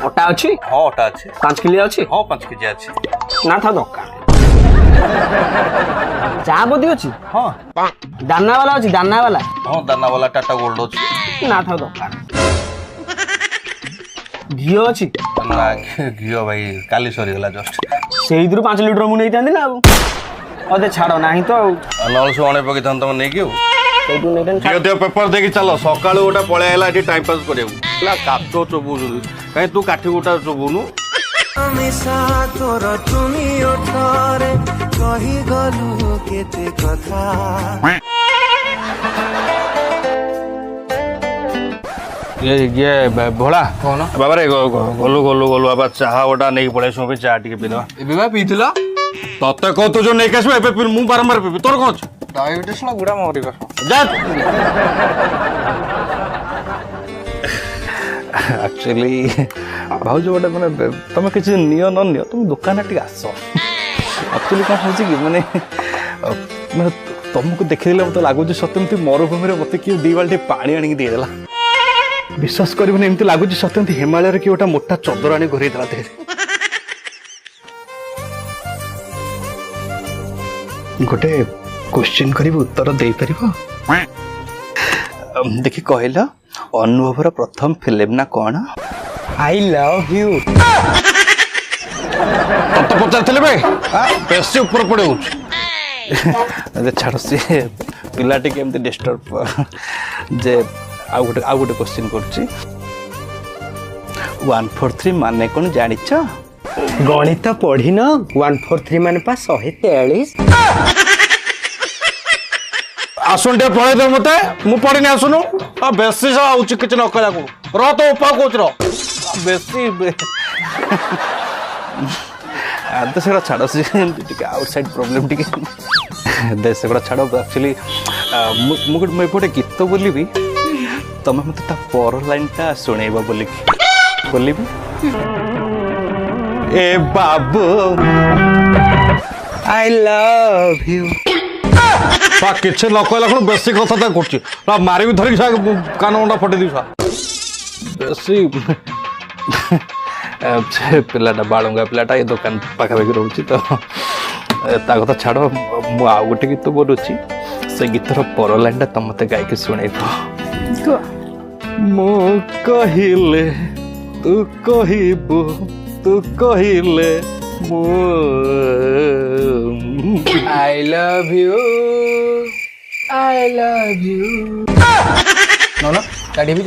ଅଟା ଅଛି? हाँ अटा अच्छे 5 କିଲୋ ଅଛି? हाँ 5 केजी अच्छे ନା ଥା ଦୋକାନ ଚା ବୋଧି ଅଛି? हाँ ଦାନା ବାଲା ଅଛି ଦାନା ବାଲା? हाँ दाना वाला टाटा गोल्ड अच्छे ନା ଥା ଦୋକାନ ଘିଅ ଅଛି? ना घियो भाई काली सरीगला जस्ट ସେଇଥିରୁ 5 ଲିଟର ମୁଁ ନେଇଥାନ୍ତି ନା ଆଉ ଅଧେ ଛାଡ଼ ନାହିଁ ତ ଆଉ नल से अणे पकई तुम नहीं कि ସେଇଠୁ ନେଇଥାନ୍ତି दियो दियो पेपर देखी चलो सकाळू गोटा पळे आला एठी टाइम पास करिया काचो चोबू कहीं तू काठी गोटा चोबुनु हमेशा तोर तुमी ओठरे कहि गलु केते कथा ये भोला कौन बाबा रे गोलू गोलू गोलू बाबा चाहा गोटा नहीं पड़े सो भी चाहा टिके पीदवा एबे पीथिला तते को तू जो नहीं केसबे एबे फिर मु बारंबार पीबी तोर कोन डायबिटीज ना गुड़ा मरिबा जा एक्चुअली भाउज गोटे माने तुम किसी नियो न नियो तुम दुकान टी आस एक्चुअली कौन हो कि माने मैं तुमको देखिले मत लागुच सत्यमती मरुभूमि मत किए 2 बाल्टी पानी आनी देदेला विश्वास करबे एमती लागुच सत्यमती हिमालय रे कि गोटा मोटा चदर आनी घोरै देला देह गोटे क्वेश्चन करिबो उत्तर दे परिबो देखि कहला अनुभवर प्रथम फिल्म ना कौन आई लव यू तो पचार बे बेसी ऊपर पड़े छाड़ सी पिला केमती डिस्टर्ब जे आउ गोटे क्वेश्चन कर 143 माने कौन जानी गणित पढ़ी न 143 मान पा 143 आसुन टे पढ़े दे मते मु पढ़िनी आसुनु बेसी सा आउची किछ न कला को र तो उपा कोच र बेसी तो से छाड़ से आउटसाइड प्रॉब्लम टिके देश से छाड़ एक्चुअली मुझे गोटे गीत बोलबी तुम मत पर लाइन टा सुनेबा बोलबी ए बाबू आई लव यू किसी न कहला कौन बेसी कथा कर मारी धरिक कान मुंडा फटे दी बेसी पिलाटा बालुंगा पिलाटा ये दुकान पाखापाखि रोचे तो कथा छाड़ मु आउ गोटे गीत बोलुची से गीतर पर लाइन तुम मत गायकी शुणेब मु कहिले तू कहबू तू कहिले मु आई लव यू नो ना गाड़ी भी